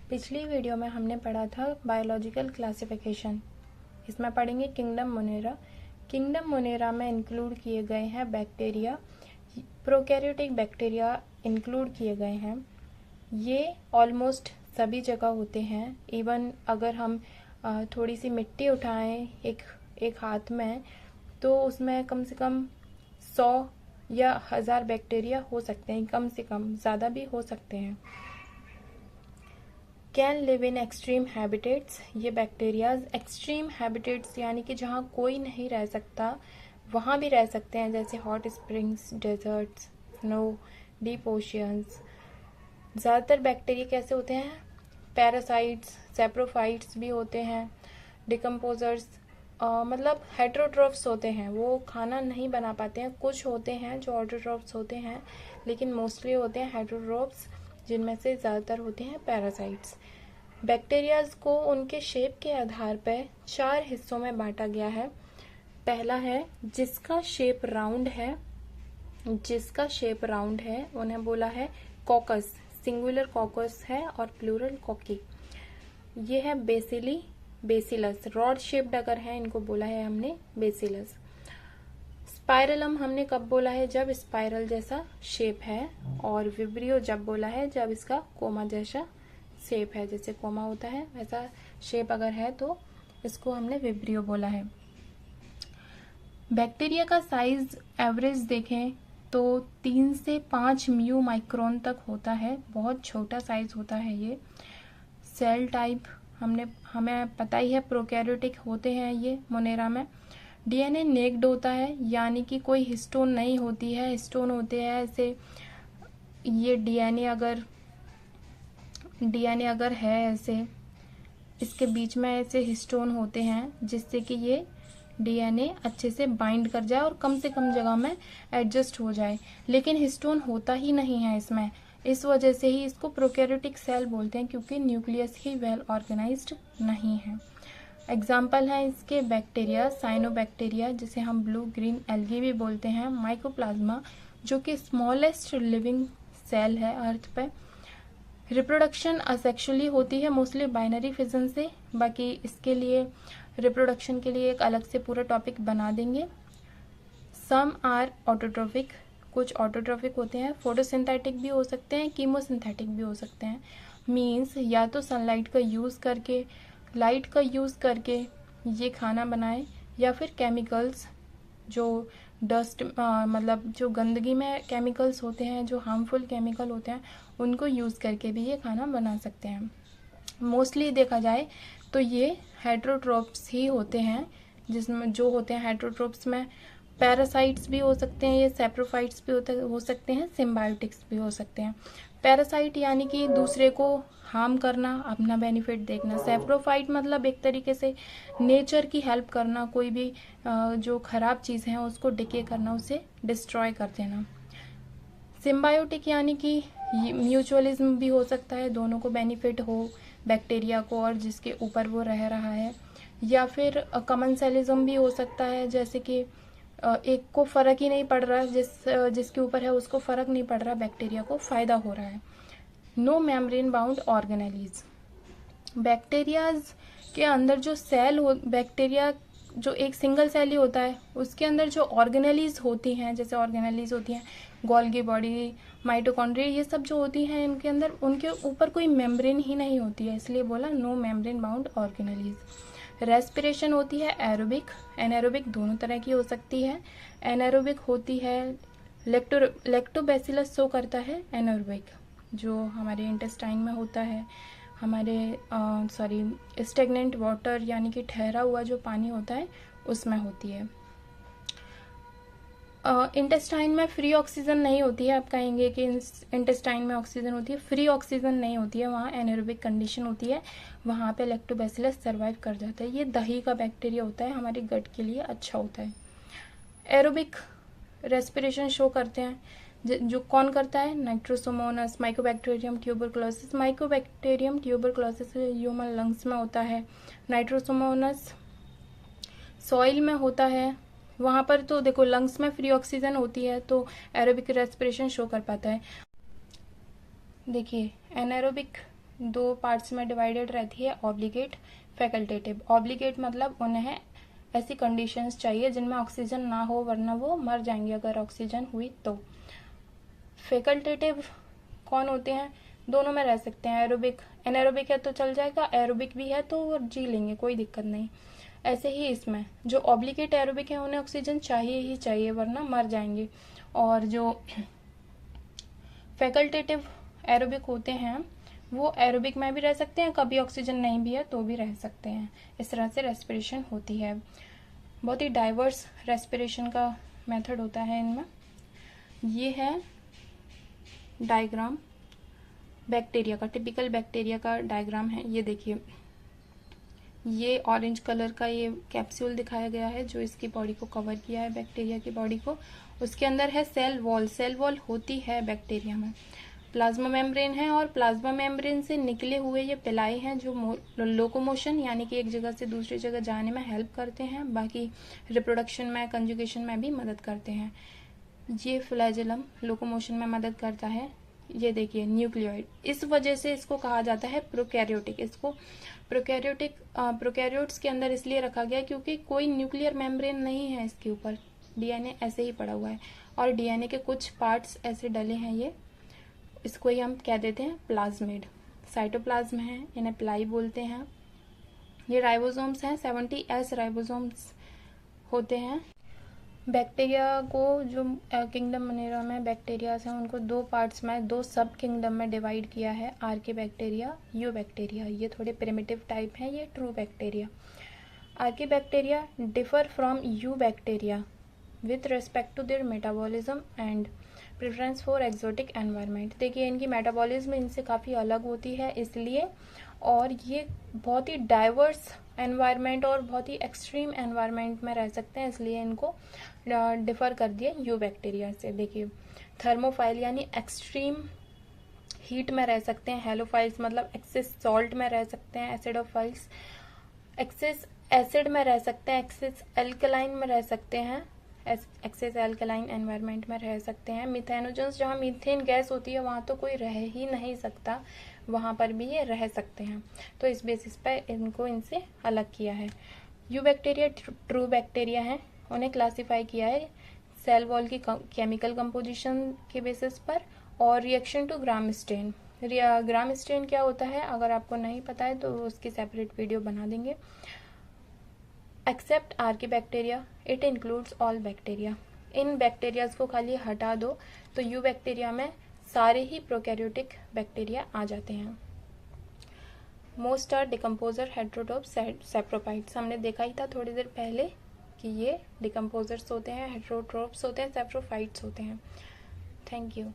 पिछली वीडियो में हमने पढ़ा था बायोलॉजिकल क्लासिफिकेशन। इसमें पढ़ेंगे किंगडम मोनेरा। किंगडम मोनेरा में इंक्लूड किए गए हैं बैक्टीरिया, प्रोकैरियोटिक बैक्टीरिया इंक्लूड किए गए हैं। ये ऑलमोस्ट सभी जगह होते हैं। इवन अगर हम थोड़ी सी मिट्टी उठाएं एक हाथ में, तो उसमें कम से कम 100 या 1000 बैक्टीरिया हो सकते हैं, कम से कम, ज़्यादा भी हो सकते हैं। Can live in extreme habitats. ये बैक्टीरियाज एक्सट्रीम हैबिटेट्स यानी कि जहाँ कोई नहीं रह सकता वहाँ भी रह सकते हैं, जैसे hot springs, deserts, snow, deep oceans. ज़्यादातर बैक्टीरिया कैसे होते हैं? पैरासाइट्स, सेप्रोफाइट्स भी होते हैं, डिकम्पोजर्स, मतलब हेट्रोट्रोफ्स होते हैं, वो खाना नहीं बना पाते हैं। कुछ होते हैं जो ऑटोट्रोफ्स होते हैं, लेकिन मोस्टली होते हैं हेट्रोट्रोफ्स, जिनमें से ज़्यादातर होते हैं पैरासाइट्स। बैक्टीरियाज को उनके शेप के आधार पर 4 हिस्सों में बांटा गया है। पहला है जिसका शेप राउंड है, उन्हें बोला है कॉकस। सिंगुलर कॉकस है और प्लूरल कॉकी। ये है बेसिलस। रॉड शेप्ड अगर है, इनको बोला है हमने बेसिलस। स्पाइरलम हमने कब बोला है? जब स्पाइरल जैसा शेप है। और विब्रियो जब बोला है जब इसका कोमा जैसा शेप है, जैसे कोमा होता है वैसा शेप अगर है तो इसको हमने विब्रियो बोला है। बैक्टीरिया का साइज एवरेज देखें तो 3 से 5 म्यू माइक्रोन तक होता है, बहुत छोटा साइज होता है ये। सेल टाइप हमें पता ही है, प्रोकैरियोटिक होते हैं ये मोनेरा में। डीएनए नेक्ड होता है, यानी कि कोई हिस्टोन नहीं होती है, हिस्टोन होते हैं ऐसे। ये डीएनए अगर है ऐसे, इसके बीच में ऐसे हिस्टोन होते हैं जिससे कि ये डीएनए अच्छे से बाइंड कर जाए और कम से कम जगह में एडजस्ट हो जाए। लेकिन हिस्टोन होता ही नहीं है इसमें, इस वजह से ही इसको प्रोकैरियोटिक सेल बोलते हैं, क्योंकि न्यूक्लियस ही वेल ऑर्गेनाइज्ड नहीं है। एग्जाम्पल है इसके बैक्टीरिया, साइनोबैक्टीरिया जिसे हम ब्लू ग्रीन एल्गी भी बोलते हैं, माइकोप्लाज्मा जो कि स्मॉलेस्ट लिविंग सेल है अर्थ पे। रिप्रोडक्शन असेक्सुअली होती है, मोस्टली बाइनरी फिजन से। बाकी इसके लिए रिप्रोडक्शन के लिए एक अलग से पूरा टॉपिक बना देंगे। सम आर ऑटोट्रोफिक, कुछ ऑटोट्रोफिक होते हैं, फोटोसिंथेटिक भी हो सकते हैं, कीमोसिंथेटिक भी हो सकते हैं। मीन्स या तो सनलाइट का यूज़ करके, लाइट का यूज़ करके ये खाना बनाए, या फिर केमिकल्स जो डस्ट मतलब जो गंदगी में केमिकल्स होते हैं, जो हार्मफुल केमिकल होते हैं, उनको यूज़ करके भी ये खाना बना सकते हैं। मोस्टली देखा जाए तो ये हेट्रोट्रोप्स ही होते हैं, जिसमें जो होते हैं हेट्रोट्रोप्स में पैरासाइट्स भी हो सकते हैं, ये सेप्रोफाइट्स भी हो सकते हैं, सिम्बायोटिक्स भी हो सकते हैं। पैरासाइट यानी कि दूसरे को हार्म करना, अपना बेनिफिट देखना। सेप्रोफाइट मतलब एक तरीके से नेचर की हेल्प करना, कोई भी जो खराब चीज़ है उसको डिके करना, उसे डिस्ट्रॉय कर देना। सिम्बायोटिक यानी कि म्यूचुअलिज्म भी हो सकता है, दोनों को बेनिफिट हो, बैक्टीरिया को और जिसके ऊपर वो रह रहा है। या फिर कमेंसलिज्म भी हो सकता है, जैसे कि एक को फर्क ही नहीं पड़ रहा, जिसके ऊपर है उसको फर्क नहीं पड़ रहा, बैक्टीरिया को फायदा हो रहा है। No membrane bound organelles. Bacterias के अंदर जो सेल हो, बैक्टीरिया जो एक सिंगल सेल ही होता है, उसके अंदर जो ऑर्गेनेलीज होती हैं, जैसे ऑर्गेनेलीज होती हैं गोल्गी बॉडी, माइटोकॉन्ड्रिया, ये सब जो होती हैं इनके अंदर, उनके ऊपर कोई मेम्ब्रेन ही नहीं होती है, इसलिए बोला no membrane bound organelles. Respiration होती है एरोबिक, एनारोबिक, दोनों तरह की हो सकती है। एनारोबिक होती है लैक्टोबैसिलस शो करता है, एनारोबिक जो हमारे इंटेस्टाइन में होता है, हमारे स्टेगनेंट वाटर यानी कि ठहरा हुआ जो पानी होता है उसमें होती है। इंटेस्टाइन में फ्री ऑक्सीजन नहीं होती है। आप कहेंगे कि इंटेस्टाइन में ऑक्सीजन होती है, फ्री ऑक्सीजन नहीं होती है, वहाँ एनारोबिक कंडीशन होती है, वहाँ पे लैक्टोबैसिलस सर्वाइव कर जाता है। ये दही का बैक्टीरिया होता है, हमारे गट के लिए अच्छा होता है। एरोबिक रेस्पिरेशन शो करते हैं, जो कौन करता है? Nitrosomonas, Mycobacterium tuberculosis. Mycobacterium tuberculosis human lungs में होता है। नाइट्रोसोमोनास सॉइल में होता है, वहाँ पर तो देखो लंग्स में फ्री ऑक्सीजन होती है तो एरोबिक रेस्पिरेशन शो कर पाता है। देखिए एनारोबिक दो पार्ट्स में डिवाइडेड रहती है, ऑब्लिगेट, फैकल्टेटिव। ऑब्लिगेट मतलब उन्हें ऐसी कंडीशंस चाहिए जिनमें ऑक्सीजन ना हो, वरना वो मर जाएंगे अगर ऑक्सीजन हुई तो। फैकल्टेटिव कौन होते हैं? दोनों में रह सकते हैं, एरोबिक, एनारोबिक है तो चल जाएगा, एरोबिक भी है तो वो जी लेंगे, कोई दिक्कत नहीं। ऐसे ही इसमें जो ऑब्लिगेट एरोबिक है उन्हें ऑक्सीजन चाहिए ही चाहिए वरना मर जाएंगे। और जो फैकल्टेटिव एरोबिक होते हैं वो एरोबिक में भी रह सकते हैं, कभी ऑक्सीजन नहीं भी है तो भी रह सकते हैं। इस तरह से रेस्पिरेशन होती है। बहुत ही डाइवर्स रेस्पिरेशन का मेथड होता है इनमें। ये है डायग्राम बैक्टीरिया का, टिपिकल बैक्टीरिया का डायग्राम है। ये देखिए, ये ऑरेंज कलर का ये कैप्सूल दिखाया गया है जो इसकी बॉडी को कवर किया है, बैक्टीरिया की बॉडी को। उसके अंदर है सेल वॉल। सेल वॉल होती है बैक्टीरिया में। प्लाज्मा मेम्ब्रेन है और प्लाज्मा मेम्ब्रेन से निकले हुए ये पिलाई हैं जो लोकोमोशन यानी कि एक जगह से दूसरी जगह जाने में हेल्प करते हैं, बाकी रिप्रोडक्शन में, कंजुगेशन में भी मदद करते हैं। ये फ्लैजेलम लोकोमोशन में मदद करता है। ये देखिए न्यूक्लियोइड, इस वजह से इसको कहा जाता है प्रोकैरियोटिक। इसको प्रोकैरियोट्स के अंदर इसलिए रखा गया क्योंकि कोई न्यूक्लियर मेम्ब्रेन नहीं है इसके ऊपर, डीएनए ऐसे ही पड़ा हुआ है और डीएनए के कुछ पार्ट्स ऐसे डले हैं। ये इसको ही हम कह देते हैं प्लाज्मिड। साइटोप्लाज्म है, इन्हें प्लाई बोलते हैं। ये राइबोसोम्स हैं, 70S राइबोसोम्स होते हैं। बैक्टीरिया को जो किंगडम मोनेरा में बैक्टीरियाज हैं उनको दो पार्ट्स में, दो सब किंगडम में डिवाइड किया है, आर्की बैक्टीरिया, यू बैक्टीरिया। ये थोड़े प्रिमिटिव टाइप हैं, ये true bacteria. Archaebacteria differ from eubacteria with respect to their metabolism and preference for exotic environment. देखिए इनकी मेटाबॉलिज्म इनसे काफ़ी अलग होती है इसलिए, और ये बहुत ही डाइवर्स एनवायरनमेंट और बहुत ही एक्सट्रीम एनवायरनमेंट में रह सकते हैं, इसलिए इनको डिफर कर दिया यू बैक्टीरिया से। देखिए थर्मोफाइल यानी एक्सट्रीम हीट में रह सकते हैं, हेलोफाइल्स मतलब एक्सेस सॉल्ट में रह सकते हैं, एसिडोफाइल्स एक्सेस एसिड में रह सकते हैं, एक्सेस एल्कलाइन में रह सकते हैं, एक्सेस एल्कलाइन एनवायरनमेंट में रह सकते हैं। मिथेनोजेंस, जहाँ मीथेन गैस होती है वहाँ तो कोई रह ही नहीं सकता, वहाँ पर भी ये रह सकते हैं, तो इस बेसिस पर इनको इनसे अलग किया है। यू बैक्टीरिया ट्रू बैक्टीरिया हैं, उन्हें क्लासिफाई किया है सेल वॉल की केमिकल कंपोजिशन के बेसिस पर और reaction to Gram stain. Gram stain क्या होता है अगर आपको नहीं पता है तो उसकी सेपरेट वीडियो बना देंगे। Except archaebacteria, it includes all bacteria. इन बैक्टीरियाज को खाली हटा दो तो यू बैक्टीरिया में सारे ही प्रोकैरियोटिक बैक्टीरिया आ जाते हैं। Most are decomposer, heterotrophs, saprophytes. हमने देखा ही था थोड़ी देर पहले कि ये डिकम्पोजर्स होते हैं, हेट्रोट्रोप्स होते हैं, सैप्रोफाइट्स होते हैं। Thank you.